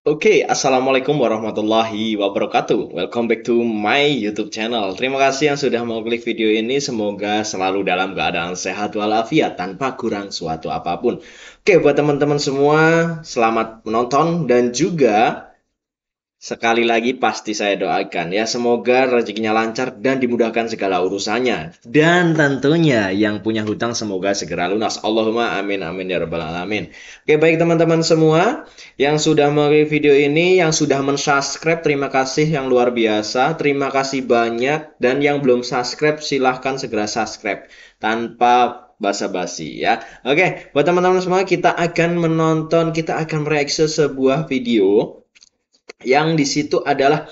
Oke, Assalamualaikum warahmatullahi wabarakatuh. Welcome back to my YouTube channel. Terima kasih yang sudah mau klik video ini. Semoga selalu dalam keadaan sehat walafiat tanpa kurang suatu apapun. Oke, buat teman-teman semua, selamat menonton dan juga sekali lagi pasti saya doakan ya, semoga rezekinya lancar dan dimudahkan segala urusannya. Dan tentunya yang punya hutang semoga segera lunas. Allahumma amin amin ya rabbal alamin. Oke, baik teman-teman semua yang sudah melihat video ini, yang sudah mensubscribe, terima kasih yang luar biasa. Terima kasih banyak, dan yang belum subscribe silahkan segera subscribe tanpa basa-basi ya. Oke, buat teman-teman semua, kita akan mereaksi sebuah video yang di situ adalah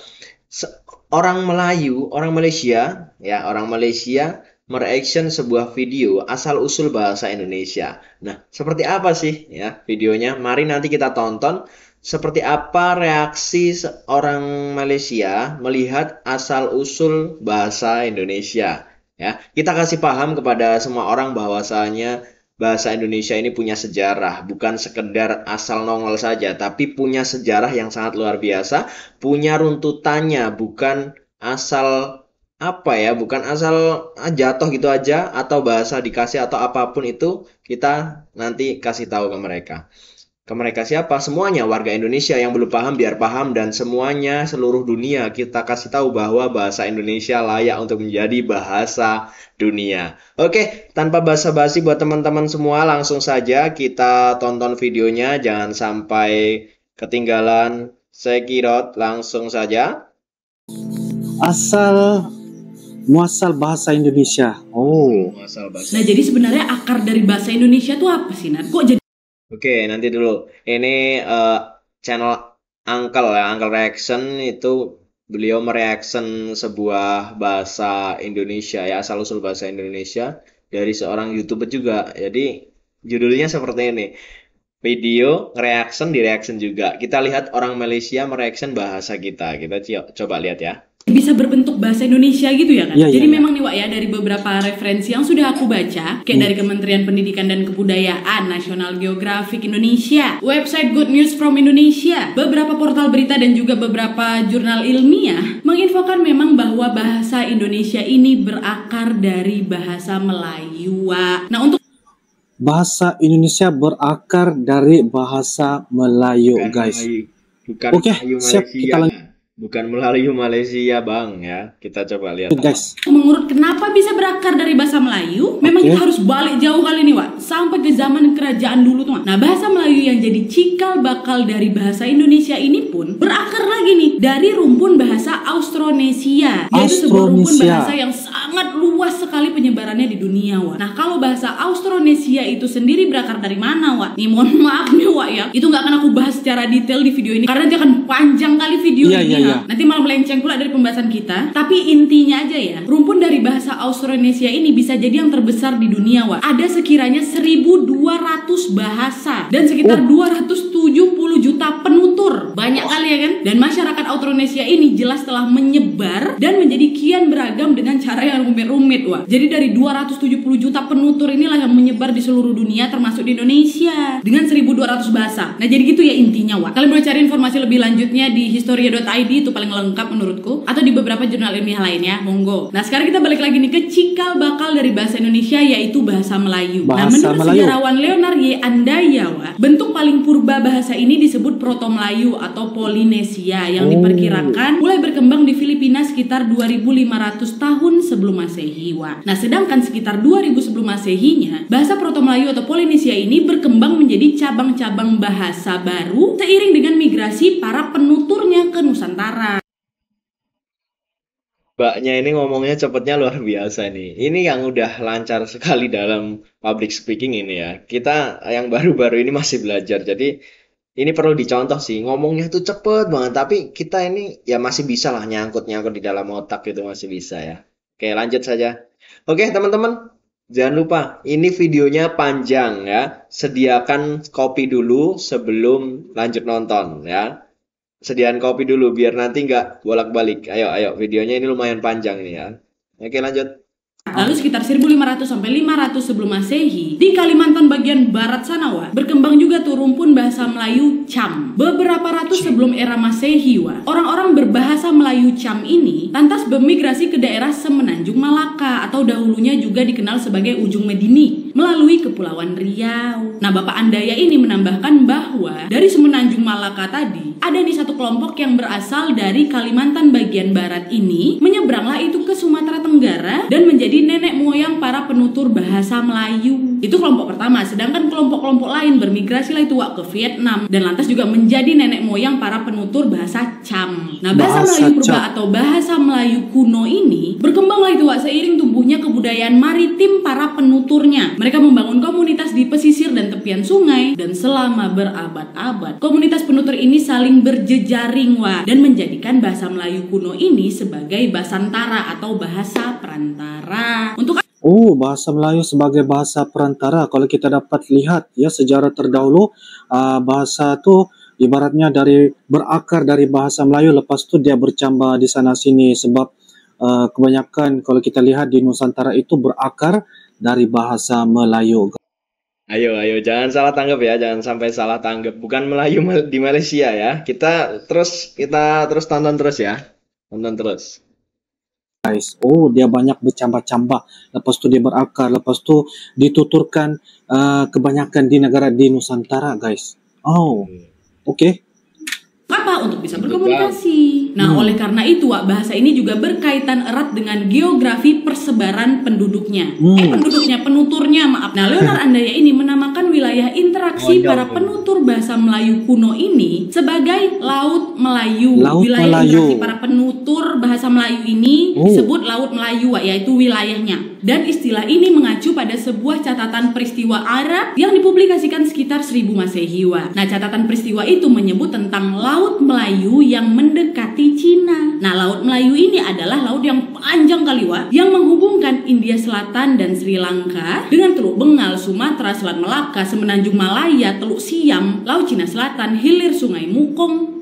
orang Melayu, orang Malaysia, ya, orang Malaysia mereaction sebuah video asal-usul bahasa Indonesia. Nah, seperti apa sih ya videonya? Mari nanti kita tonton seperti apa reaksi orang Malaysia melihat asal-usul bahasa Indonesia. Ya, kita kasih paham kepada semua orang bahwasanya bahasa Indonesia ini punya sejarah, bukan sekedar asal nongol saja, tapi punya sejarah yang sangat luar biasa, punya runtutannya, bukan asal bukan asal jatuh gitu aja, atau bahasa dikasih atau apapun itu, kita nanti kasih tahu ke mereka. Ke mereka siapa? Semuanya warga Indonesia yang belum paham biar paham, dan semuanya seluruh dunia kita kasih tahu bahwa bahasa Indonesia layak untuk menjadi bahasa dunia. Oke, tanpa basa-basi buat teman-teman semua, langsung saja kita tonton videonya, jangan sampai ketinggalan. Sekirot, langsung saja. Asal muasal bahasa Indonesia. Nah, jadi sebenarnya akar dari bahasa Indonesia tuh apa sih, Nat? Kok jadi Oke, nanti dulu. Ini channel Uncle ya, Uncle Reaction itu beliau mereaction sebuah bahasa Indonesia ya, asal-usul bahasa Indonesia dari seorang YouTuber juga. Jadi judulnya seperti ini. Video reaction di reaction juga. Kita lihat orang Malaysia mereaction bahasa kita. Kita coba lihat ya. bisa berbentuk bahasa Indonesia gitu ya kan? Iya, Jadi iya, memang nih Wak ya, dari beberapa referensi yang sudah aku baca, kayak dari Kementerian Pendidikan dan Kebudayaan, National Geographic Indonesia, website Good News from Indonesia, beberapa portal berita dan juga beberapa jurnal ilmiah menginfokan memang bahwa bahasa Indonesia ini berakar dari bahasa Melayu, Wak. Nah, untuk bahasa Indonesia berakar dari bahasa Melayu, Bukan guys. Melayu, bukan Oke, Melayu siap, Malaysia. kita lanjut, Bukan Melayu Malaysia, Bang ya. Kita coba lihat. guys. mengurut kenapa bisa berakar dari bahasa Melayu, memang Oke. kita harus balik jauh kali ini, Wak, sampai ke zaman kerajaan dulu tuh, Wak. Nah, bahasa Melayu yang jadi cikal bakal dari bahasa Indonesia ini pun berakar lagi nih dari rumpun bahasa Austronesia, yaitu sebuah rumpun Austronesia. bahasa yang sangat luas sekali penyebarannya di dunia, Wak. Nah, kalau bahasa Austronesia itu sendiri berakar dari mana, Wak? Nih, mohon maaf nih, Wak ya, itu nggak akan aku bahas secara detail di video ini karena nanti akan panjang kali video Iya, ini, iya, ya. iya. Nanti malah melenceng pula dari pembahasan kita. Tapi intinya aja ya, rumpun dari bahasa Austronesia ini bisa jadi yang terbesar di dunia, Wak. Ada sekiranya 1.200 bahasa dan sekitar 270 juta penutur. Banyak kali ya kan? Dan masyarakat Austronesia ini jelas telah menyebar dan menjadi kian beragam dengan cara yang rumit-rumit, Wak. Jadi dari 270 juta penutur inilah yang menyebar di seluruh dunia, termasuk di Indonesia, dengan 1.200 bahasa. Nah, jadi gitu ya intinya, Wak. Kalian boleh cari informasi lebih lanjutnya di historia.id, itu paling lengkap menurutku, atau di beberapa jurnal ilmiah lainnya, monggo. Nah, sekarang kita balik lagi nih ke cikal bakal dari bahasa Indonesia, yaitu bahasa Melayu. Nah, Bahasa menurut Melayu. sejarawan Leonard Y. Andaya, bentuk paling purba bahasa ini disebut Proto Melayu atau Polinesia, yang diperkirakan mulai berkembang di Filipina sekitar 2.500 tahun sebelum Masehi, Wak. Nah, sedangkan sekitar 2000 sebelum Masehinya, bahasa Proto Melayu atau Polinesia ini berkembang menjadi cabang-cabang bahasa baru seiring dengan migrasi para penuturnya ke Nusantara. Mbaknya ini ngomongnya cepetnya luar biasa nih. Ini yang udah lancar sekali dalam public speaking ini ya. Kita yang baru-baru ini masih belajar. Jadi ini perlu dicontoh sih. Ngomongnya tuh cepet banget. Tapi kita ini ya masih bisa lah nyangkut-nyangkut di dalam otak gitu, masih bisa ya. Oke, lanjut saja. Oke, teman-teman. Jangan lupa, ini videonya panjang ya. Sediakan kopi dulu sebelum lanjut nonton ya. Sediain kopi dulu biar nanti nggak bolak-balik. Ayo, ayo, videonya ini lumayan panjang ini ya. Oke, lanjut. Lalu sekitar 1500 sampai 500 sebelum Masehi, di Kalimantan bagian barat sana, Wak, berkembang juga tuh rumpun bahasa Melayu Cham. Beberapa ratus sebelum era Masehi, Wak, orang-orang berbahasa Melayu Cham ini lantas bermigrasi ke daerah Semenanjung Malaka atau dahulunya juga dikenal sebagai Ujung Medini melalui Kepulauan Riau. Nah, Bapak Andaya ini menambahkan bahwa dari Semenanjung Malaka tadi ada nih satu kelompok yang berasal dari Kalimantan bagian barat ini, menyeberanglah itu ke Sumatera Tenggara dan menjadi nenek moyang para penutur bahasa Melayu. Itu kelompok pertama. Sedangkan kelompok-kelompok lain bermigrasi lah itu, Wak, ke Vietnam dan lantas juga menjadi nenek moyang para penutur bahasa Cham. Nah, bahasa Melayu purba atau bahasa Melayu kuno ini berkembanglah itu, Wak, seiring tumbuhnya kebudayaan maritim para penuturnya. Mereka membangun komunitas di pesisir dan tepian sungai, dan selama berabad-abad komunitas penutur ini saling berjejaring, Wak, dan menjadikan bahasa Melayu kuno ini sebagai basantara atau bahasa perantara. Bahasa Melayu sebagai bahasa perantara. Kalau kita dapat lihat ya sejarah terdahulu, bahasa tu ibaratnya berakar dari bahasa Melayu, lepas tu dia bercambah di sana sini sebab kebanyakan kalau kita lihat di Nusantara itu berakar dari bahasa Melayu. Ayo, jangan salah tanggap ya, jangan sampai salah tanggap. Bukan Melayu di Malaysia ya. Kita terus tonton terus ya. Tonton terus. Guys, dia banyak bercambah-cambah, lepas tu dia berakar, lepas tu dituturkan kebanyakan di negara di Nusantara, guys. Oke. Apa? Untuk bisa berkomunikasi. Nah, oleh karena itu, Wak, bahasa ini juga berkaitan erat dengan geografi persebaran penduduknya. Penuturnya, maaf. Nah, Leonard Andaya ini menamakan wilayah interaksi para penutur bahasa Melayu kuno ini sebagai Laut Melayu. Wilayah interaksi para penutur bahasa Melayu ini disebut Laut Melayu, Wak, yaitu wilayahnya. Dan istilah ini mengacu pada sebuah catatan peristiwa Arab yang dipublikasikan sekitar 1000 Masehi, Wak. Nah, catatan peristiwa itu menyebut tentang Laut Melayu yang mendekati Cina. Nah, Laut Melayu ini adalah laut yang panjang kali, Wak, yang menghubungkan India Selatan dan Sri Lanka dengan Teluk Bengal, Sumatera, Selat Melaka, Semenanjung Malaya, Teluk Siam, Laut Cina Selatan, hilir Sungai Mekong,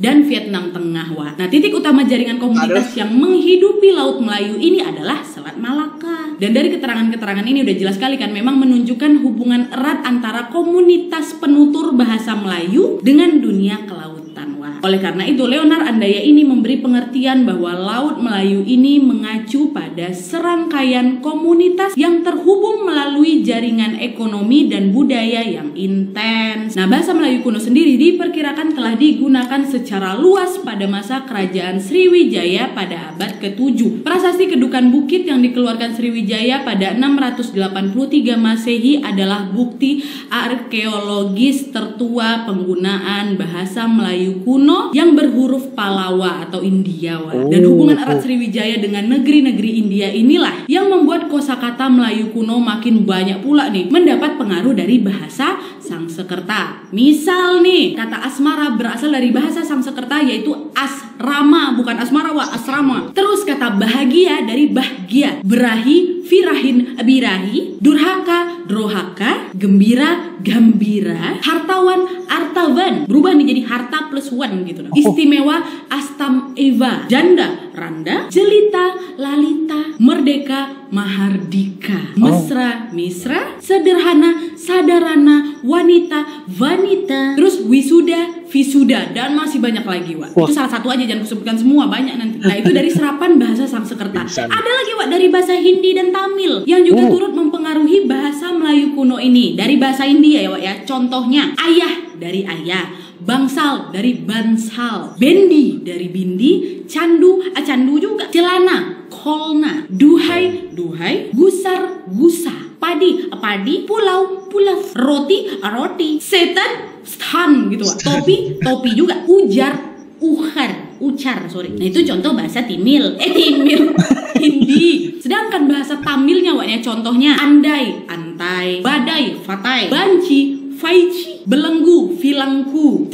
dan Vietnam Tengah, Wak. Nah, titik utama jaringan komunitas yang menghidupi Laut Melayu ini adalah Selat Malaka. Dan dari keterangan-keterangan ini udah jelas sekali kan, memang menunjukkan hubungan erat antara komunitas penutur bahasa Melayu dengan dunia kelautan, Wak. Oleh karena itu, Leonard Andaya ini memberi pengertian bahwa Laut Melayu ini mengacu pada serangkaian komunitas yang terhubung melalui jaringan ekonomi dan budaya yang intens. Nah, bahasa Melayu kuno sendiri diperkirakan telah digunakan secara luas pada masa kerajaan Sriwijaya pada abad ke-7. Prasasti Kedukan Bukit yang dikeluarkan Sriwijaya pada 683 Masehi adalah bukti arkeologis tertua penggunaan bahasa Melayu kuno yang berhuruf Palawa atau India, Wak. Dan hubungan erat Sriwijaya dengan negeri-negeri India inilah yang membuat kosakata Melayu kuno makin banyak pula nih mendapat pengaruh dari bahasa Sangsekerta. Misal nih, kata asmara berasal dari bahasa Sangsekerta yaitu asrama, bukan asmara, Wak, asrama. Terus kata bahagia dari bahgia, berahi, firahin, birahi, durhaka, drohaka, gembira, gambira, hartawan, artavan. Berubah nih jadi harta plus one gitu. Istimewa, astam eva, janda, randa, jelita, lalita, merdeka, mahardika, mesra, misra, sederhana, sadarana, wanita, vanita, terus wisuda, visuda, dan masih banyak lagi, Wak. Itu salah satu aja, jangan kusebutkan semua, banyak nanti. Nah, itu dari serapan bahasa Sangsekerta. Ada lagi, Wak, dari bahasa Hindi dan Tamil yang juga turut mempengaruhi bahasa Melayu kuno ini. Dari bahasa India ya, Wak, ya. Contohnya, ayah dari ayah, bangsal dari bansal, bendi dari bindi, candu juga, celana, kolna, duhai, gusar, gusa, padi, pulau, roti, setan, stan gitu, Wak. Topi juga, ucar. Nah, itu contoh bahasa Timil. Hindi. Sedangkan bahasa Tamilnya, Wak, ya, contohnya andai, antai, badai, fatai, banci, faici, belenggu, filangku,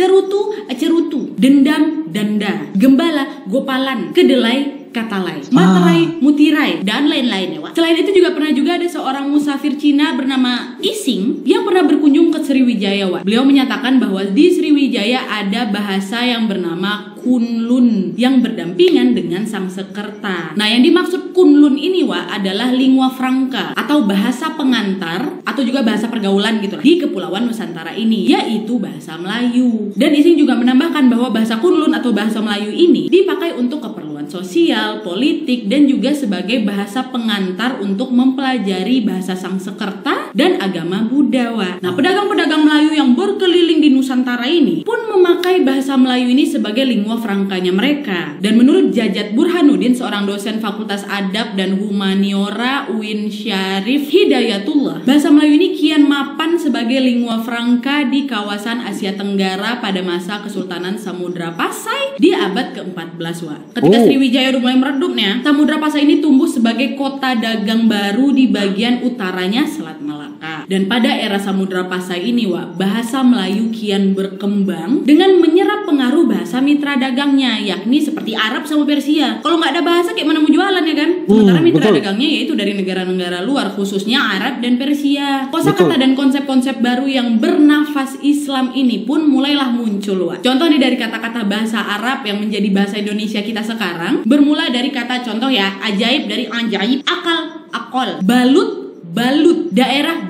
cerutu, dendam, danda, gembala, gopalan, kedelai, katalai, materai, mutirai, dan lain-lain, ya, Wak. Selain itu pernah juga ada seorang musafir Cina bernama Ising yang pernah berkunjung ke Sriwijaya, Wak. Beliau menyatakan bahwa di Sriwijaya ada bahasa yang bernama kunlun yang berdampingan dengan Sangsekerta. Nah, yang dimaksud kunlun ini adalah lingua franca atau bahasa pengantar atau juga bahasa pergaulan gitu di Kepulauan Nusantara ini, yaitu bahasa Melayu. Dan Ising juga menambahkan bahwa bahasa kunlun atau bahasa Melayu ini dipakai untuk keperluan sosial, politik, dan juga sebagai bahasa pengantar untuk mempelajari bahasa Sangsekerta dan agama Buddha. Nah, pedagang-pedagang Melayu yang berkeliling di Nusantara ini pun memakai bahasa Melayu ini sebagai lingua francanya mereka. Dan menurut Jajat Burhanuddin, seorang dosen Fakultas Adab dan Humaniora UIN Syarif Hidayatullah, bahasa Melayu ini kian mapan sebagai lingua franca di kawasan Asia Tenggara pada masa Kesultanan Samudra Pasai di abad ke-14. Ketika Sriwijaya udah mulai meredup nih, Samudra Pasai ini tumbuh sebagai kota dagang baru di bagian utaranya Selat Malaka. Dan pada era Samudra Pasai ini, bahasa Melayu kian berkembang dengan menyerap pengaruh bahasa mitra dagangnya, yakni seperti Arab sama Persia. Kalau nggak ada bahasa, kayak mana mau jualan ya kan? Sementara mitra dagangnya yaitu dari negara-negara luar, khususnya Arab dan Persia. Kosakata dan konsep-konsep baru yang bernafas Islam ini pun mulailah muncul. Contoh nih dari kata-kata bahasa Arab yang menjadi bahasa Indonesia kita sekarang, bermula dari kata contoh ya, ajaib dari ajaib, akal, balut, daerah,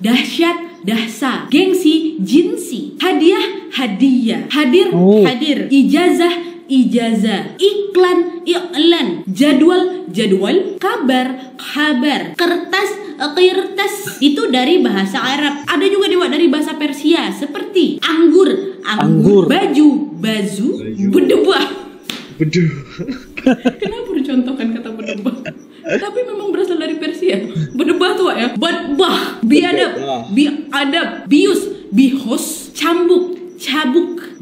dahsyat, dahsa, gengsi, jinsi, hadiah, hadir, ijazah, iklan, jadwal, kabar, kertas, itu dari bahasa Arab. Ada juga dari bahasa Persia seperti anggur, baju, bedebah. Kenapa dicontohkan kata bedebah? Tapi memang berasal dari Persia. Bedebah tuh ya. Badbah, biadab, bius, bihos, cambuk,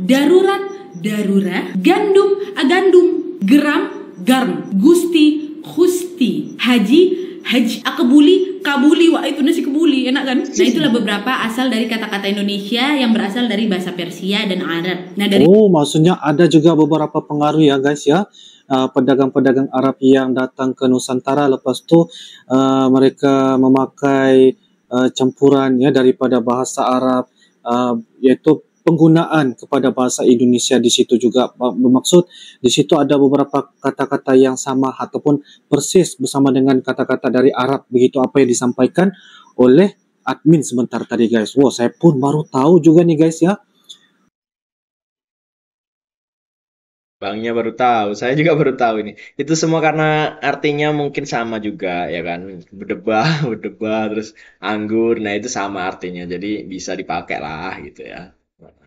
darurat, gandum, garm, gusti, haji, kabuli, itu nasi kebuli, enak kan? Nah, itulah beberapa asal dari kata-kata Indonesia yang berasal dari bahasa Persia dan Arab. Nah, maksudnya ada juga beberapa pengaruh ya guys ya. Pedagang-pedagang Arab yang datang ke Nusantara, lepas tu mereka memakai campuran ya daripada bahasa Arab, yaitu penggunaan kepada bahasa Indonesia di situ juga. Bermaksud di situ ada beberapa kata-kata yang sama ataupun persis bersama dengan kata-kata dari Arab, begitu apa yang disampaikan oleh admin sebentar tadi guys. Saya pun baru tahu juga nih guys ya. Bangnya baru tahu, saya juga baru tahu ini. Itu semua karena artinya mungkin sama juga ya kan. Bedebah, terus anggur. Nah, itu sama artinya. Jadi bisa dipakai lah gitu ya.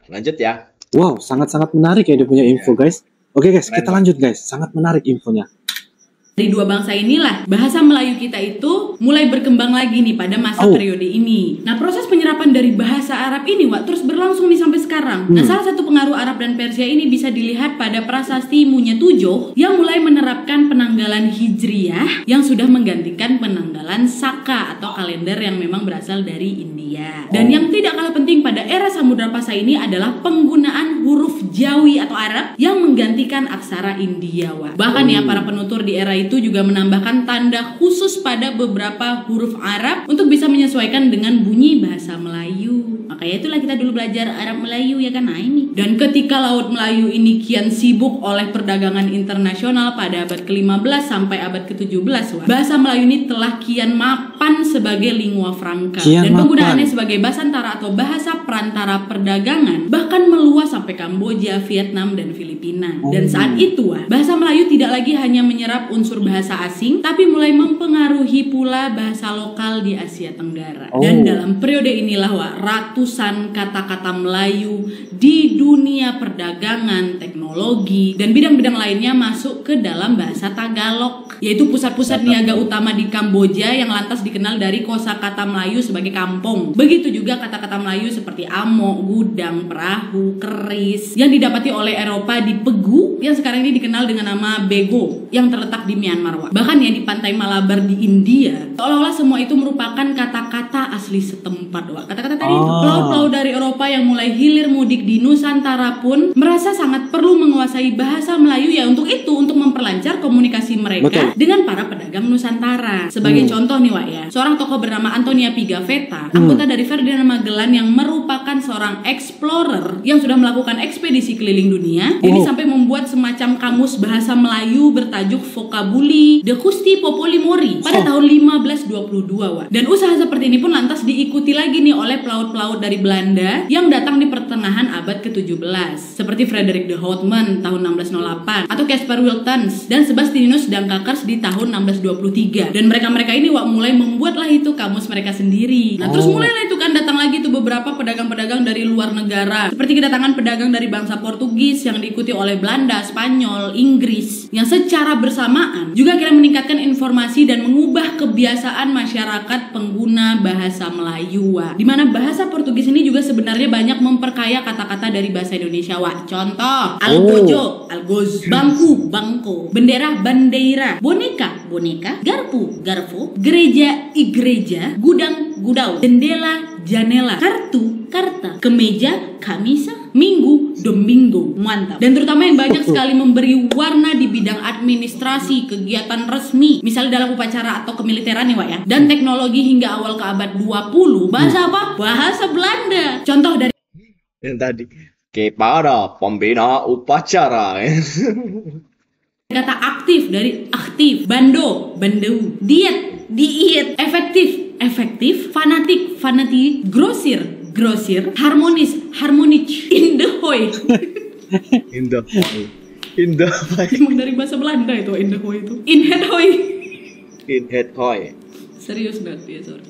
Lanjut ya. Wow, sangat-sangat menarik ya dia punya info guys. Oke guys, kita lanjut guys. Sangat menarik infonya. Dari dua bangsa inilah bahasa Melayu kita itu mulai berkembang lagi nih pada masa periode ini. Nah, proses penyerapan dari bahasa Arab ini terus berlangsung nih sampai sekarang. Nah, salah satu pengaruh Arab dan Persia ini bisa dilihat pada prasasti Munyatujoh yang mulai menerapkan penanggalan Hijriyah yang sudah menggantikan penanggalan Saka atau kalender yang memang berasal dari India. Dan yang tidak kalah penting pada era Samudra Pasai ini adalah penggunaan huruf Jawi atau Arab yang menggantikan aksara India. Bahkan ya para penutur di era itu juga menambahkan tanda khusus pada beberapa huruf Arab untuk bisa menyesuaikan dengan bunyi bahasa Melayu. Makanya itulah kita dulu belajar Arab Melayu ya kan. Nah ini. Dan ketika Laut Melayu ini kian sibuk oleh perdagangan internasional pada abad ke-15 sampai abad ke-17, bahasa Melayu ini telah kian mapan sebagai lingua franca. Dan penggunaannya sebagai basantara atau bahasa perantara perdagangan bahkan meluas sampai Kamboja, Vietnam, dan Filipina. Dan saat itu bahasa Melayu tidak lagi hanya menyerap unsur bahasa asing, tapi mulai mempengaruhi pula bahasa lokal di Asia Tenggara. Dan dalam periode inilah ratusan kata-kata Melayu di dunia perdagangan, teknologi, dan bidang-bidang lainnya masuk ke dalam bahasa Tagalog, yaitu pusat-pusat niaga utama di Kamboja yang lantas dikenal dari kosakata Melayu sebagai kampung. Begitu juga kata-kata Melayu seperti amo, gudang, perahu, keris yang didapati oleh Eropa di Pegu yang sekarang ini dikenal dengan nama Bego yang terletak di Myanmar. Bahkan ya di pantai Malabar di India, seolah-olah semua itu merupakan kata-kata asli setempat. Kata-kata tadi itu pelaut-pelaut dari Eropa yang mulai hilir mudik di Nusantara pun merasa sangat perlu menguasai bahasa Melayu ya untuk memperlancar komunikasi mereka dengan para pedagang Nusantara. Sebagai contoh nih Wak ya, seorang tokoh bernama Antonia Pigafetta, anggota dari Ferdinand Magellan yang merupakan seorang explorer yang sudah melakukan ekspedisi keliling dunia. Ini sampai membuat semacam kamus bahasa Melayu bertajuk Vocabuli de Custi Popoli Mori pada tahun 1522 Wak. Dan usaha seperti ini pun lantas diikuti lagi nih oleh pelaut-pelaut dari Belanda yang datang di pertengahan abad ke-17 seperti Frederik de Houtman tahun 1608 atau Caspar Wiltens dan Sebastianus Dancakers di tahun 1623. Dan mereka-mereka ini Wak mulai membuatlah itu kamus mereka sendiri. Nah terus mulailah itu kan datang lagi tuh beberapa pedagang-pedagang dari luar negara, seperti kedatangan pedagang dari bangsa Portugis yang diikuti oleh Belanda, Spanyol, Inggris, yang secara bersamaan juga akhirnya meningkatkan informasi dan mengubah kebiasaan masyarakat pengguna bahasa Melayu Wak. Dimana bahasa Portugis ini juga sebenarnya banyak memperkaya kata-kata dari bahasa Indonesia Wak. Contoh, algojo, algoz, bangku, bangko, bendera, bandeira, boneka, boneka, garpu, garfo, gereja, igreja, gudang, gudau, jendela, janela, kartu, karta, kemeja, kamisa, minggu, domingo. Mantap. Dan terutama yang banyak sekali memberi warna di bidang administrasi, kegiatan resmi, misalnya dalam upacara atau kemiliteran nih Wak ya, dan teknologi hingga awal ke abad 20. Bahasa apa? Bahasa Belanda. Contoh dari yang tadi kepada pembina upacara. kata aktif dari aktif, bando, bandu, diet, diet, efektif, efektif, fanatik, fanatik, grosir, grosir, harmonis, harmonic, indehoy. Indehoy. Emang dari bahasa Belanda itu indehoy itu. Inheadhoy. Inheadhoy. Serius banget ya, sorry.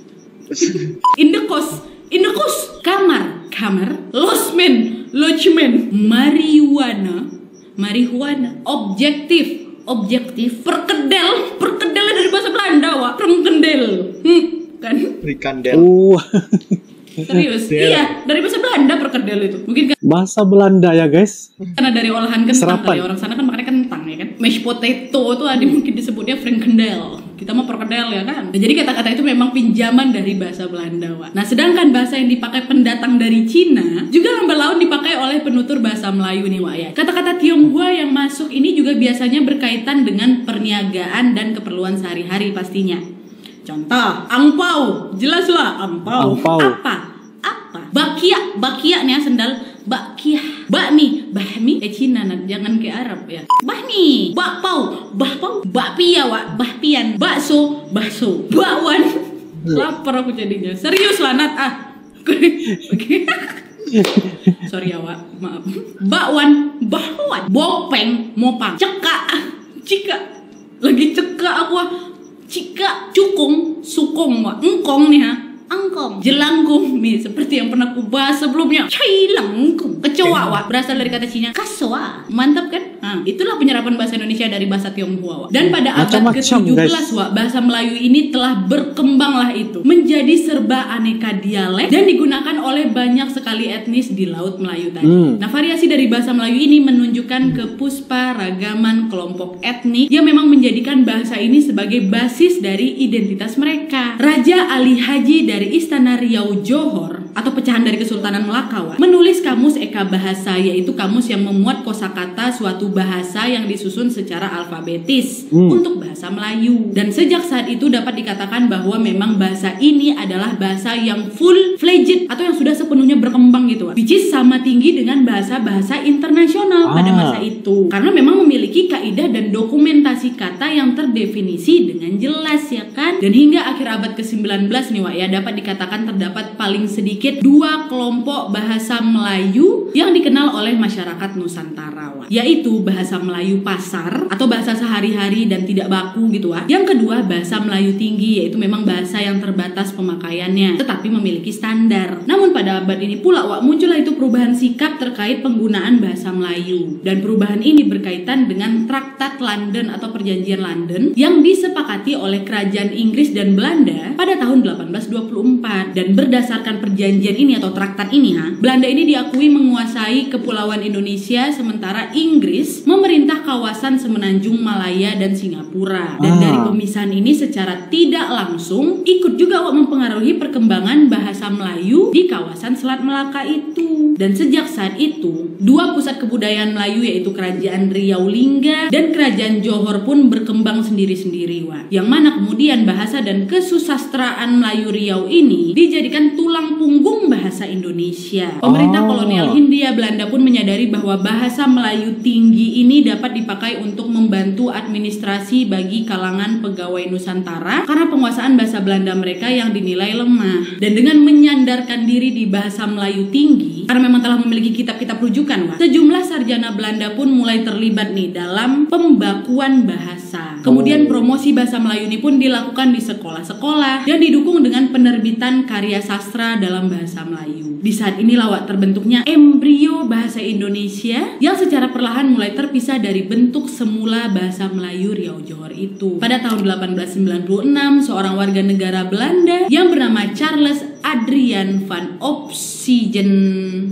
Indekos, indekos, kamar, kamar, losmen, lodgemen, marijuana, marijuana, objektif, objektif, perkedel, perkedelnya dari bahasa Belanda Wak, perkedel, kan? Perkedel. Serius, iya dari bahasa Belanda perkedel itu. Mungkin Bahasa Belanda ya guys. karena dari olahan kentang Serapan. kali orang sana kan makannya kentang ya kan. Mashed potato itu ada mungkin disebutnya frikandel. Kita mau perkedel ya kan. Nah, jadi kata-kata itu memang pinjaman dari bahasa Belanda Wak. Nah sedangkan bahasa yang dipakai pendatang dari Cina juga lambat laun dipakai oleh penutur bahasa Melayu nih Wak ya. Kata-kata Tionghoa yang masuk ini juga biasanya berkaitan dengan perniagaan dan keperluan sehari-hari pastinya. Contoh, angpau, jelaslah angpau. Angpau. Apa? Apa? Bakia, bakia nih ya sendal. Bakia, bakmi, bahmi, Cina jangan ke Arab ya. Bahmi, bakpau, bahpau, bakpia Wak, bahpian, bakso, bakso, bakwan. Lapar aku jadinya. Serius lah Nat ah. Oke. Sorry ya Wak, maaf. Bakwan, bakwan, bopeng, mopang, cekak, cika, lagi cekak aku. Cika, cukung, sukong Wak, engkong nih ha, angkong, jelangkung nih seperti yang pernah aku bahas sebelumnya. Cai langkung, kecoa Wak, berasal dari kata Cina kaswa, mantap kan? Nah, itulah penyerapan bahasa Indonesia dari bahasa Tionghoa Wak. Dan pada abad ke-17 Wak, bahasa Melayu ini telah berkembanglah itu menjadi serba aneka dialek dan digunakan oleh banyak sekali etnis di Laut Melayu tadi. Nah, variasi dari bahasa Melayu ini menunjukkan kepusparaagaman kelompok etnik yang memang menjadikan bahasa ini sebagai basis dari identitas mereka. Raja Ali Haji dari Istana Riau Johor atau pecahan dari Kesultanan Melaka menulis kamus Eka Bahasa, yaitu kamus yang memuat kosakata suatu bahasa yang disusun secara alfabetis untuk bahasa Melayu. Dan sejak saat itu dapat dikatakan bahwa memang bahasa ini adalah bahasa yang full fledged atau yang sudah sepenuhnya berkembang gitu, which is sama tinggi dengan bahasa-bahasa internasional pada masa itu, karena memang memiliki kaidah dan dokumentasi kata yang terdefinisi dengan jelas ya kan. Dan hingga akhir abad ke-19 nih Wak ya, dapat dikatakan terdapat paling sedikit 2 kelompok bahasa Melayu yang dikenal oleh masyarakat Nusantara Wak, yaitu bahasa Melayu pasar atau bahasa sehari-hari dan tidak baku gitu Wak. Yang kedua bahasa Melayu tinggi, yaitu memang bahasa yang terbatas pemakaiannya tetapi memiliki standar. Namun pada abad ini pula Wak, muncullah itu perubahan sikap terkait penggunaan bahasa Melayu, dan perubahan ini berkaitan dengan Traktat London atau Perjanjian London yang disepakati oleh kerajaan Inggris dan Belanda pada tahun 1824. Dan berdasarkan perjanjian ini atau traktat ini Belanda ini diakui menguasai kepulauan Indonesia, sementara Inggris memerintah kawasan Semenanjung Malaya dan Singapura. Dan dari pemisahan ini secara tidak langsung ikut juga mempengaruhi perkembangan bahasa Melayu di kawasan Selat Melaka itu. Dan sejak saat itu 2 pusat kebudayaan Melayu yaitu Kerajaan Riau V Purbalingga, dan kerajaan Johor pun berkembang sendiri-sendiri, Wak. Yang mana kemudian bahasa dan kesusastraan Melayu Riau ini dijadikan tulang punggung bahasa Indonesia. Pemerintah kolonial Hindia Belanda pun menyadari bahwa bahasa Melayu tinggi ini dapat dipakai untuk membantu administrasi bagi kalangan pegawai Nusantara karena penguasaan bahasa Belanda mereka yang dinilai lemah. Dan dengan menyandarkan diri di bahasa Melayu tinggi, karena memang telah memiliki kitab-kitab rujukan, Wak, sejumlah sarjana Belanda pun mulai terlibat nih dalam pembakuan bahasa. Kemudian promosi bahasa Melayu ini pun dilakukan di sekolah-sekolah dan didukung dengan penerbitan karya sastra dalam bahasa Melayu. Di saat inilah, Wak, terbentuknya embrio bahasa Indonesia yang secara perlahan mulai terpisah dari bentuk semula bahasa Melayu Riau Johor itu. Pada tahun 1896, seorang warga negara Belanda yang bernama Charles Adrian van Ophusen,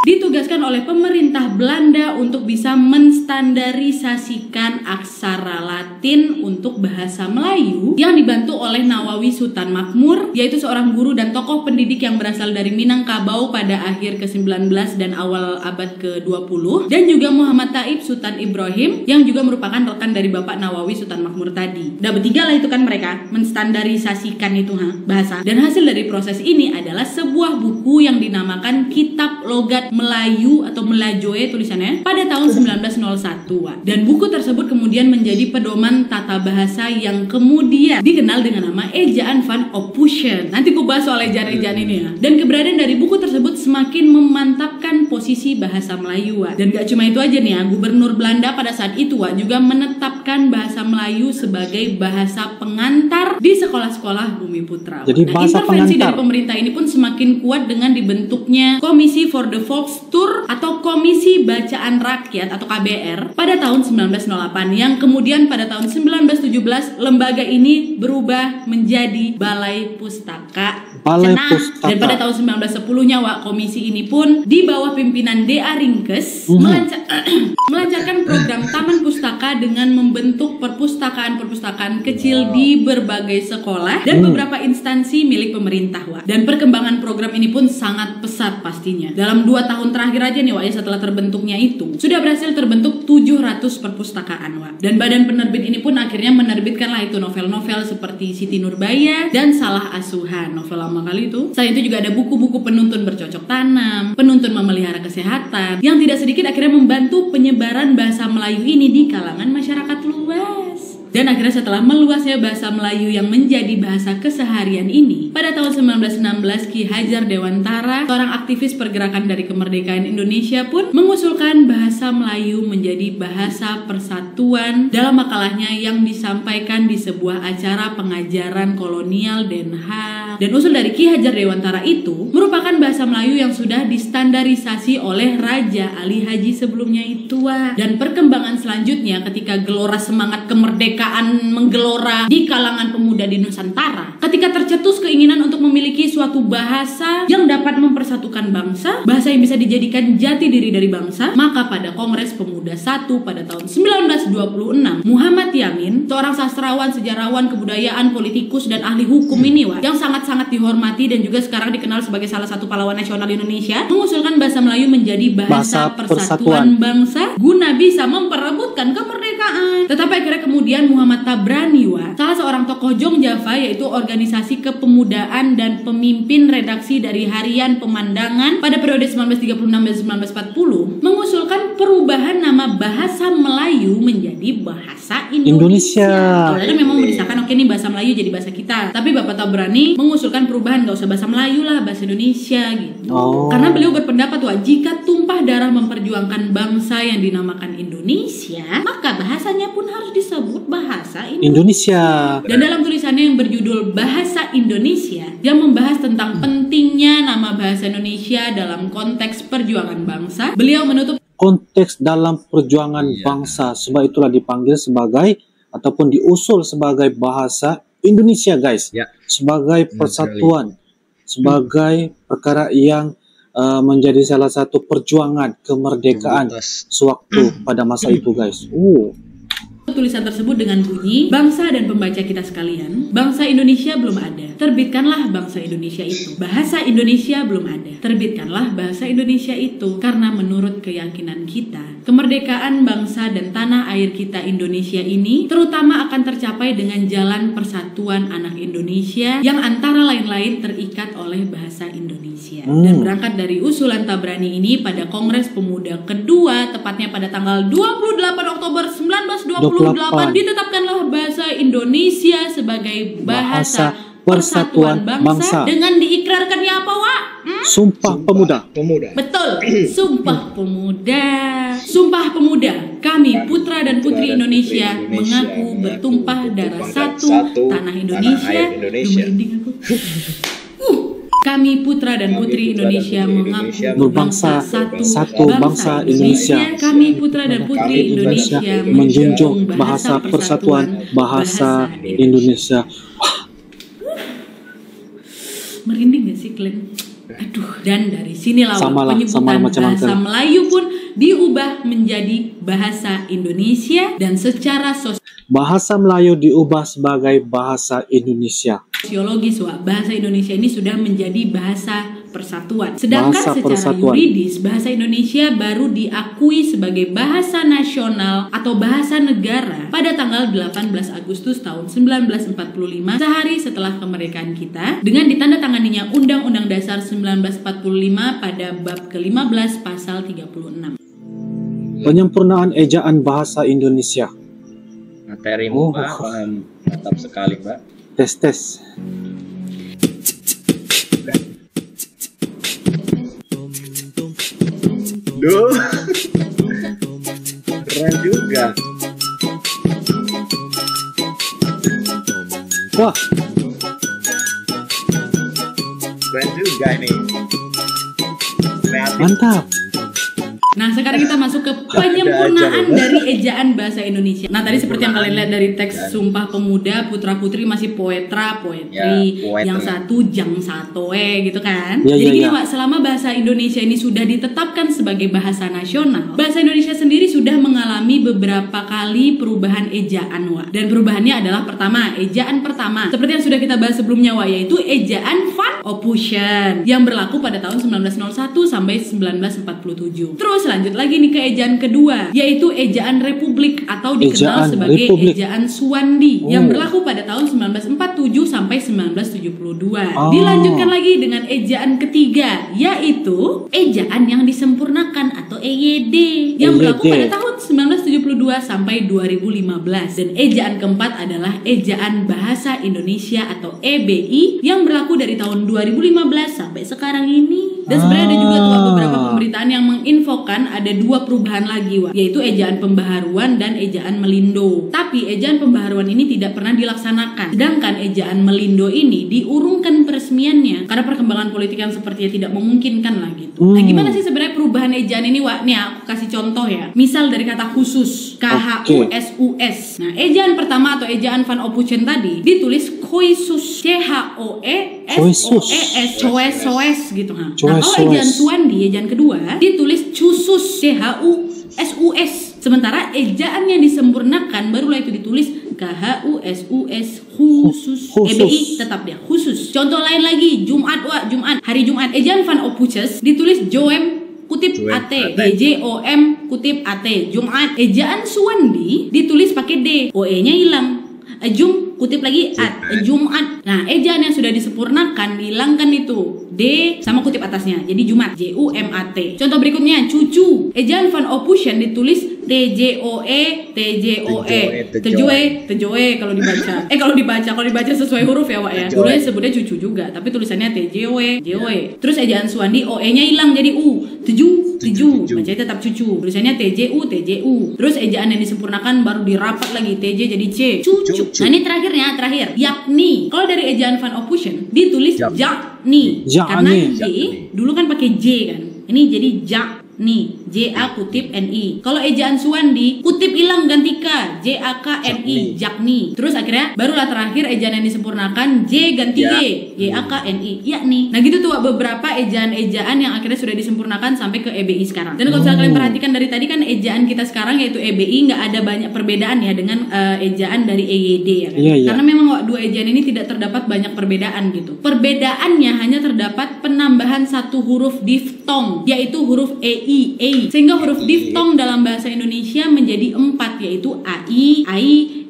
ditugaskan oleh pemerintah Belanda untuk bisa menstandarisasikan aksara Latin untuk bahasa Melayu yang dibantu oleh Nawawi Sultan Makmur, yaitu seorang guru dan tokoh pendidik yang berasal dari Minangkabau pada akhir ke-19 dan awal abad ke-20, dan juga Muhammad Taib Sultan Ibrahim yang juga merupakan rekan dari Bapak Nawawi Sultan Makmur tadi. Udah bertiga lah itu kan mereka menstandarisasikan itu bahasa. Dan hasil dari proses ini adalah sebuah buku yang dinamakan Kitab Logat Melayu atau Melajoe tulisannya pada tahun 1901, Wak. Dan buku tersebut kemudian menjadi pedoman tata bahasa yang kemudian dikenal dengan nama Ejaan van Ophusen. Nanti ku bahas soal ejaan-ejaan ini ya. Dan keberadaan dari buku tersebut semakin memantapkan posisi bahasa Melayu, Wak. Dan gak cuma itu aja nih ya, Gubernur Belanda pada saat itu, Wak, juga menetapkan bahasa Melayu sebagai bahasa pengantar di sekolah-sekolah Bumi Putra, Wak. Jadi bahasa intervensi pengantar dari pemerintah ini pun semakin kuat dengan dibentuknya Komisi for the Volkstur atau Komisi Bacaan Rakyat atau KBR pada tahun 1908, yang kemudian pada tahun 1917 lembaga ini berubah menjadi Balai Pustaka. Dan pada tahun 1910-nya, Wak, komisi ini pun di bawah pimpinan D.A. Ringkes melancarkan program Taman Pustaka dengan membentuk perpustakaan-perpustakaan kecil di berbagai sekolah dan beberapa instansi milik pemerintah, Wak. Dan perkembangan program ini pun sangat pesat pastinya. Dalam 2 tahun terakhir aja nih, Wak, ya, setelah terbentuknya itu sudah berhasil terbentuk 700 perpustakaan, Wak. Dan badan penerbit ini pun akhirnya menerbitkanlah itu novel-novel seperti Siti Nurbaya dan Salah Asuhan, novel lama kali itu. Selain itu juga ada buku-buku penuntun bercocok tanam, penuntun memelihara kesehatan, yang tidak sedikit akhirnya membantu penyebaran bahasa Melayu ini di kalangan masyarakat luas. Dan akhirnya setelah meluasnya bahasa Melayu yang menjadi bahasa keseharian ini, pada tahun 1916 Ki Hajar Dewantara, seorang aktivis pergerakan dari kemerdekaan Indonesia, pun mengusulkan bahasa Melayu menjadi bahasa persatuan dalam makalahnya yang disampaikan di sebuah acara pengajaran kolonial Den Haag. Dan usul dari Ki Hajar Dewantara itu merupakan bahasa Melayu yang sudah distandarisasi oleh Raja Ali Haji sebelumnya itu, Wak. Dan perkembangan selanjutnya ketika gelora semangat kemerdekaan menggelora di kalangan pemuda di Nusantara, ketika tercetus keinginan untuk memiliki suatu bahasa yang dapat mempersatukan bangsa, bahasa yang bisa dijadikan jati diri dari bangsa, maka pada Kongres Pemuda I pada tahun 1926, Muhammad Yamin, seorang sastrawan, sejarawan, kebudayaan, politikus, dan ahli hukum ini, Wak, yang sangat-sangat dihormati dan juga sekarang dikenal sebagai salah satu pahlawan nasional Indonesia, mengusulkan bahasa Melayu menjadi bahasa persatuan bangsa guna bisa memperebutkan kemerdekaan. Tetapi akhirnya kemudian Muhammad Tabrani, Wak, salah seorang tokoh Jongjawa, yaitu organisasi kepemudaan dan pemimpin redaksi dari Harian Pemandangan pada periode 1936 dan 1940, mengusulkan perubahan nama bahasa Melayu menjadi bahasa Indonesia. Soalnya memang mendisahkan oke nih bahasa Melayu jadi bahasa kita, tapi Bapak Tabrani mengusulkan perubahan, gak usah bahasa Melayu lah, bahasa Indonesia gitu. Karena beliau berpendapat, Wak, jika tumpah darah memperjuangkan bangsa yang dinamakan Indonesia, maka bahasanya pun harus disebut bahasa Indonesia. Dan dalam tulisannya yang berjudul Bahasa Indonesia, yang membahas tentang pentingnya nama bahasa Indonesia dalam konteks perjuangan bangsa, beliau menutup konteks dalam perjuangan bangsa, sebab itulah dipanggil sebagai ataupun diusul sebagai bahasa Indonesia, guys. Sebagai persatuan, sebagai perkara yang menjadi salah satu perjuangan kemerdekaan sewaktu pada masa itu, guys. tulisan tersebut dengan bunyi, bangsa dan pembaca kita sekalian, bangsa Indonesia belum ada, terbitkanlah bangsa Indonesia itu. Bahasa Indonesia belum ada, terbitkanlah bahasa Indonesia itu. Karena menurut keyakinan kita, kemerdekaan bangsa dan tanah air kita Indonesia ini terutama akan tercapai dengan jalan persatuan anak Indonesia yang antara lain-lain terikat oleh bahasa Indonesia. Dan berangkat dari usulan Tabrani ini, pada Kongres Pemuda kedua, tepatnya pada tanggal 28 Oktober 1928, ditetapkanlah bahasa Indonesia sebagai bahasa persatuan bangsa dengan diikrarkannya apa, Wak? Sumpah Pemuda. Betul, Sumpah Pemuda. Sumpah Pemuda, kami putra dan putri Indonesia mengaku bertumpah darah satu tanah Indonesia. Kami putra dan putri Indonesia mengaku berbangsa satu bangsa Indonesia. Kami putra dan putri Indonesia menjunjung bahasa persatuan bahasa Indonesia. Merinding gak sih kalian? Aduh, dan dari sinilah penyebutan bahasa Melayu pun diubah menjadi bahasa Indonesia, dan secara bahasa Melayu diubah sebagai bahasa Indonesia. Sosiologis, Wak, bahasa Indonesia ini sudah menjadi bahasa persatuan. Sedangkan Bahasa secara persatuan. yuridis, bahasa Indonesia baru diakui sebagai bahasa nasional atau bahasa negara pada tanggal 18 Agustus tahun 1945, sehari setelah kemerdekaan kita, dengan ditandatanganinya Undang-Undang Dasar 1945 pada bab ke-15 pasal 36. Penyempurnaan ejaan bahasa Indonesia. Materimu, Mbak, mantap sekali, Mbak. Tes. Duh, keren juga. Wah, Keren juga ini. Kreatif. mantap. Nah, sekarang kita masuk ke penyempurnaan dari ejaan bahasa Indonesia. Nah, tadi seperti yang kalian lihat dari teks Sumpah Pemuda, putra putri masih poetri, yang satu jang satoe gitu kan. Jadi gini, Pak, selama bahasa Indonesia ini sudah ditetapkan sebagai bahasa nasional, bahasa Indonesia sendiri sudah mengalami beberapa kali perubahan ejaan, Wak. Dan perubahannya adalah pertama, ejaan pertama seperti yang sudah kita bahas sebelumnya, Wak, yaitu ejaan Van Ophusen yang berlaku pada tahun 1901 sampai 1947. Terus lanjut lagi nih ke ejaan kedua, yaitu ejaan Republik atau dikenal sebagai ejaan Suwandi yang berlaku pada tahun 1947 sampai 1972. Dilanjutkan lagi dengan ejaan ketiga, yaitu ejaan yang disempurnakan atau EYD yang berlaku pada tahun 1972 sampai 2015. Dan ejaan keempat adalah ejaan Bahasa Indonesia atau EBI yang berlaku dari tahun 2015 sampai sekarang ini. Dan sebenarnya ada juga tuh beberapa pemberitaan yang menginfokan ada dua perubahan lagi, Wak, yaitu ejaan pembaharuan dan ejaan melindo. Tapi ejaan pembaharuan ini tidak pernah dilaksanakan, sedangkan ejaan melindo ini diurungkan peresmiannya karena perkembangan politik yang sepertinya tidak memungkinkan lah gitu. Nah, gimana sih sebenarnya perubahan ejaan ini, Wak? Nih aku kasih contoh ya. Misal dari kata khusus, KHUSUS. Nah, ejaan pertama atau ejaan Van Ophusen tadi ditulis Khoisus, CHOESOES, Choes gitu kan. Nah, kalau ejaan Suwandi, ejaan kedua ditulis Chusus, CHUSUS. Sementara ejaan yang disempurnakan barulah itu ditulis KHUSUS khusus. EBI tetap dia khusus. Contoh lain lagi, Jumat, Wak, Jumat, hari Jumat. Ejaan Van Ophusen ditulis Joem kutip AT, JOM kutip AT, Jumat. Ejaan Suwandi ditulis pakai D, OE-nya hilang. Jum kutip lagi at, Jumat. Nah, ejaan yang sudah disempurnakan hilangkan itu D sama kutip atasnya, jadi Jumat, JUMAT. Contoh berikutnya, cucu. Ejaan Van Ophusen ditulis TJOE, TJOE kalau dibaca. Kalau dibaca sesuai huruf ya, Wak ya. Dulunya sebutnya cucu juga, tapi tulisannya TJOE, JOE. Terus ejaan Suwandi OE-nya hilang jadi U, tujuh. Bacanya tetap cucu. Tulisannya TJU. Terus ejaan yang disempurnakan baru dirapat lagi, TJ jadi C, cucu. Nah, ini terakhir. Yakni. Kalau dari ejaan Van Ophusen ditulis jakni. Karena J dulu kan pakai J kan. Ini jadi Nih, JA kutip NI. Kalau ejaan Suwandi, kutip hilang ganti K, JAKNI, Jakni. Terus akhirnya barulah terakhir ejaan yang disempurnakan J ganti Y, YAKNI, yakni. Nah gitu tuh beberapa ejaan-ejaan yang akhirnya sudah disempurnakan sampai ke EBI sekarang. Dan kalau misalnya kalian perhatikan dari tadi kan ejaan kita sekarang yaitu EBI nggak ada banyak perbedaan ya dengan ejaan dari EYD ya kan? Karena memang dua ejaan ini tidak terdapat banyak perbedaan gitu. Perbedaannya hanya terdapat penambahan satu huruf diftong, yaitu huruf EI, sehingga huruf diftong dalam bahasa Indonesia menjadi 4, yaitu AI,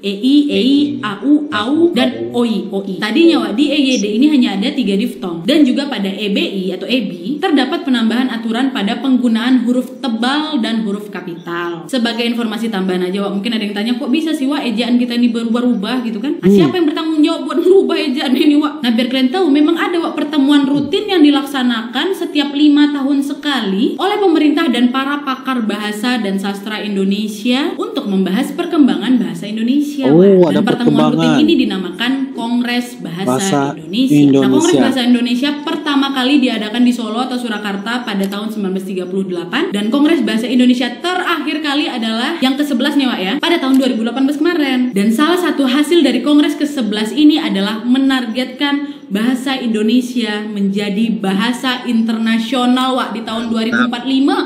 AI, EI, AU, AU, dan OI. Tadinya Wak, di EYD ini hanya ada 3 diftong. Dan juga pada EBI atau EBI terdapat penambahan aturan pada penggunaan huruf tebal dan huruf kapital. Sebagai informasi tambahan aja Wak, mungkin ada yang tanya kok bisa sih Wak ejaan kita ini berubah-ubah gitu kan? Siapa yang bertanggung jawab buat merubah ejaan ini Wak? Nah biar kalian tahu memang ada Wak pertemuan rutin yang dilaksanakan setiap 5 tahun sekali oleh pemerintah dan para pakar bahasa dan sastra Indonesia untuk membahas perkembangan bahasa Indonesia. Dan pertemuan rutin ini dinamakan Kongres Bahasa Indonesia. Nah, Kongres Bahasa Indonesia pertama kali diadakan di Solo atau Surakarta pada tahun 1938 dan Kongres Bahasa Indonesia terakhir kali adalah yang ke-11 nih Wak ya, pada tahun 2018 kemarin. Dan salah satu hasil dari Kongres ke-11 ini adalah menargetkan bahasa Indonesia menjadi bahasa internasional Wak di tahun 2045.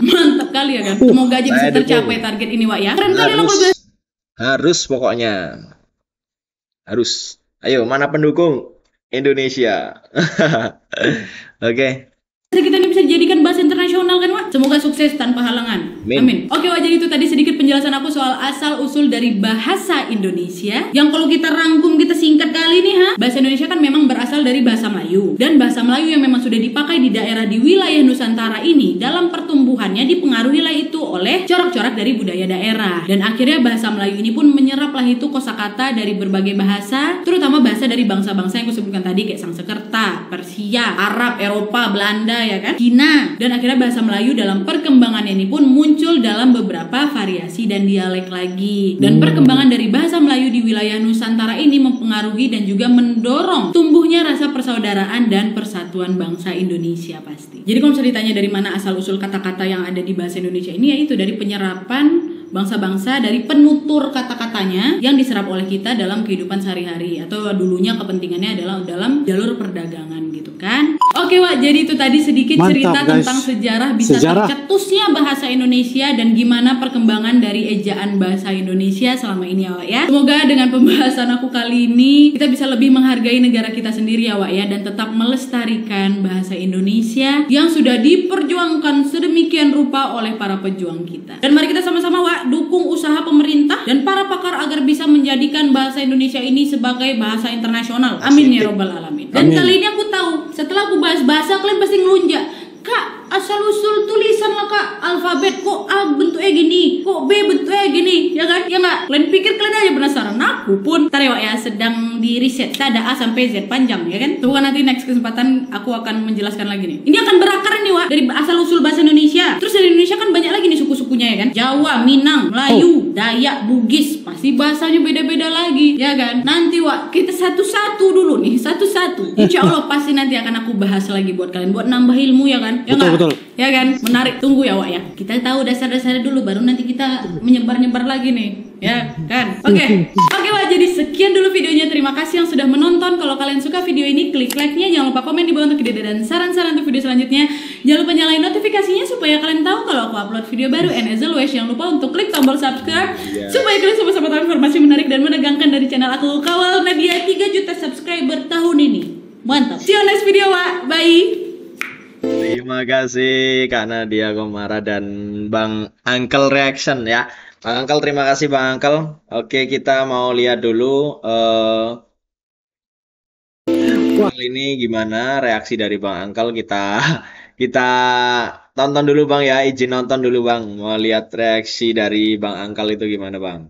Mantap kali ya kan. Semoga aja bisa tercapai target ini Wak ya. Keren kali loh. Harus pokoknya. Harus. Ayo, mana pendukung Indonesia? Oke. Kita ini bisa dijadikan bahasa internasional kan Wak? Semoga sukses tanpa halangan. Amin. Oke Wak, jadi itu tadi sedikit penjelasan aku soal asal usul dari bahasa Indonesia. Yang kalau kita rangkum, kita singkat kali nih bahasa Indonesia kan memang berasal dari bahasa Melayu. Dan bahasa Melayu yang memang sudah dipakai di daerah di wilayah Nusantara ini dalam pertumbuhannya dipengaruhi lah itu oleh corak-corak dari budaya daerah. Dan akhirnya bahasa Melayu ini pun menyerap lah itu kosakata dari berbagai bahasa, terutama bahasa dari bangsa-bangsa yang aku sebutkan tadi kayak Sanskerta, Persia, Arab, Eropa, Belanda ya kan, Cina. Dan akhirnya bahasa Melayu dalam perkembangan ini pun muncul dalam beberapa variasi dan dialek lagi. Dan perkembangan dari bahasa Melayu di wilayah Nusantara ini mempengaruhi dan juga mendorong tumbuhnya rasa persaudaraan dan persatuan bangsa Indonesia pasti. Jadi kalau misalnya ditanya dari mana asal usul kata-kata yang ada di bahasa Indonesia ini, yaitu dari penyerapan bangsa-bangsa dari penutur kata-katanya yang diserap oleh kita dalam kehidupan sehari-hari, atau dulunya kepentingannya adalah dalam jalur perdagangan gitu kan. Oke Wak, jadi itu tadi sedikit cerita tentang sejarah bisa tercetusnya bahasa Indonesia dan gimana perkembangan dari ejaan bahasa Indonesia selama ini ya Wak ya. Semoga dengan pembahasan aku kali ini kita bisa lebih menghargai negara kita sendiri ya Wak ya, dan tetap melestarikan bahasa Indonesia yang sudah diperjuangkan sedemikian rupa oleh para pejuang kita. Dan mari kita sama-sama Wak dukung usaha pemerintah dan para pakar agar bisa menjadikan bahasa Indonesia ini sebagai bahasa internasional. Amin ya robbal alamin. Dan kali ini aku tahu, setelah aku bahas bahasa kalian pasti ngelunjak, Kak, asal usul tulisan lah Kak, alfabet kok A bentuknya gini, kok B bentuknya gini, ya kan? Ya nggak? Kalian pikir kalian aja penasaran? Aku pun ntar ya sedang di riset, ada A sampai Z panjang ya kan? Tunggu nanti next kesempatan aku akan menjelaskan lagi nih. Ini akan berakar nih Wak dari asal usul bahasa Indonesia. Terus dari Indonesia kan banyak lagi nih suku-sukunya ya kan? Jawa, Minang, Melayu, Dayak, Bugis, pasti bahasanya beda-beda lagi, ya kan? Nanti Wak kita satu-satu dulu nih, satu-satu. Insya Allah pasti nanti akan aku bahas lagi buat kalian, buat nambah ilmu ya kan? Ya betul. Ya kan? Menarik, tunggu ya Wak ya. Kita tahu dasar-dasarnya dulu, baru nanti kita menyebar-nyebar lagi nih. Ya kan? Oke Wak, jadi sekian dulu videonya. Terima kasih yang sudah menonton. Kalau kalian suka video ini, klik like-nya. Jangan lupa komen di bawah untuk ide dan saran-saran untuk video selanjutnya. Jangan lupa nyalain notifikasinya supaya kalian tahu kalau aku upload video baru. And as always, jangan lupa untuk klik tombol subscribe supaya kalian sama-sama tahu informasi menarik dan menegangkan dari channel aku. Kawal Nadia 3 juta subscriber tahun ini. Mantap. See you next video Wak. Bye. Terima kasih Kak Nadia Komara dan Bang Uncle Reaction ya. Bang Uncle, terima kasih Bang Uncle. Oke, kita mau lihat dulu kali ini gimana reaksi dari Bang Uncle. Kita tonton dulu Bang ya, izin nonton dulu Bang. Mau lihat reaksi dari Bang Uncle itu gimana Bang.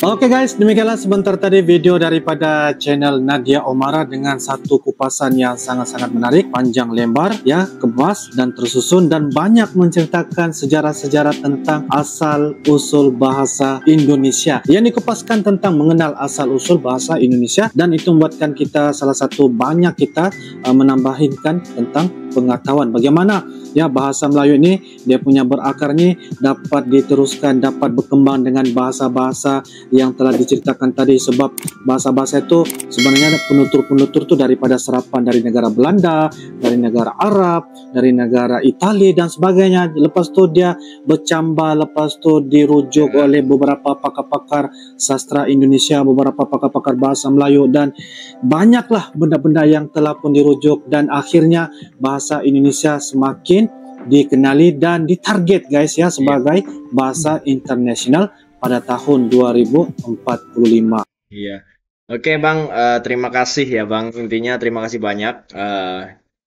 Oke guys, demikianlah sebentar tadi video daripada channel Nadia Omara dengan satu kupasan yang sangat-sangat menarik, panjang lebar, ya, kemas dan tersusun, dan banyak menceritakan sejarah-sejarah tentang asal-usul bahasa Indonesia. Yang dikupaskan tentang mengenal asal-usul bahasa Indonesia, dan itu membuatkan kita salah satu banyak kita menambahkan tentang pengetahuan bagaimana ya bahasa Melayu ini dia punya berakarnya dapat diteruskan, dapat berkembang dengan bahasa-bahasa yang telah diceritakan tadi, sebab bahasa-bahasa itu sebenarnya ada penutur-penutur itu daripada serapan dari negara Belanda, dari negara Arab, dari negara Italia dan sebagainya. Lepas tu dia bercambah, lepas tu dirujuk oleh beberapa pakar-pakar sastra Indonesia, beberapa pakar-pakar bahasa Melayu, dan banyaklah benda-benda yang telah pun dirujuk, dan akhirnya bahasa Indonesia semakin dikenali dan ditarget guys ya sebagai bahasa internasional pada tahun 2045. Iya. Oke Bang, terima kasih ya Bang. Intinya terima kasih banyak.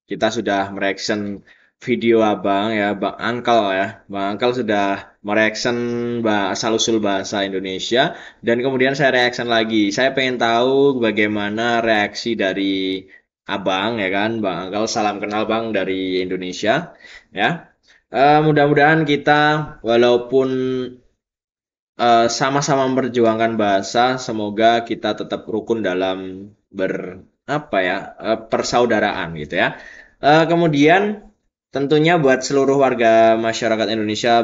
Kita sudah mereaction video Abang ya, Bang Angkel ya. Bang Angkel sudah mereaction asal-usul bahasa Indonesia, dan kemudian saya reaction lagi. Saya pengen tahu bagaimana reaksi dari Abang ya kan, Bang Angkel. Salam kenal Bang dari Indonesia ya. Mudah-mudahan kita walaupun sama-sama memperjuangkan bahasa, semoga kita tetap rukun dalam persaudaraan gitu ya. Kemudian tentunya buat seluruh warga masyarakat Indonesia,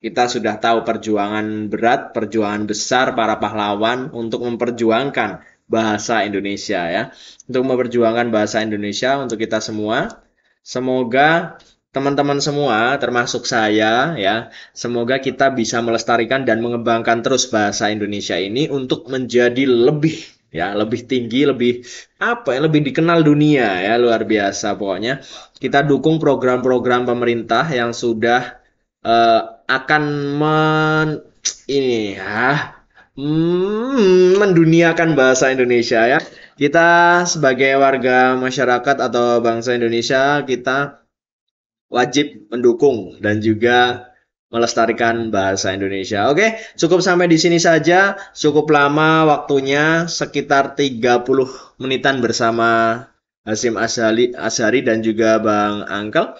kita sudah tahu perjuangan berat, perjuangan besar para pahlawan untuk memperjuangkan bahasa Indonesia ya. Untuk memperjuangkan bahasa Indonesia untuk kita semua. Semoga teman-teman semua, termasuk saya ya, semoga kita bisa melestarikan dan mengembangkan terus bahasa Indonesia ini untuk menjadi lebih tinggi, lebih dikenal dunia ya, luar biasa pokoknya. Kita dukung program-program pemerintah yang sudah akan menduniakan bahasa Indonesia ya. Kita sebagai warga masyarakat atau bangsa Indonesia, kita wajib mendukung dan juga melestarikan bahasa Indonesia. Oke, cukup sampai di sini saja. Cukup lama waktunya, sekitar 30 menitan bersama Hasyim Asyari dan juga Bang Angkel.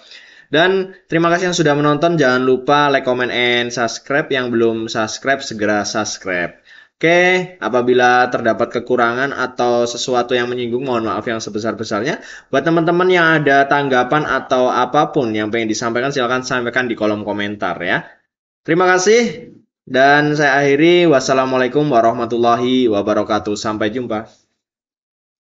Dan terima kasih yang sudah menonton. Jangan lupa like, comment, and subscribe. Yang belum subscribe, segera subscribe. Oke, apabila terdapat kekurangan atau sesuatu yang menyinggung, mohon maaf yang sebesar-besarnya. Buat teman-teman yang ada tanggapan atau apapun yang pengen disampaikan, silakan sampaikan di kolom komentar ya. Terima kasih, dan saya akhiri. Wassalamualaikum warahmatullahi wabarakatuh. Sampai jumpa.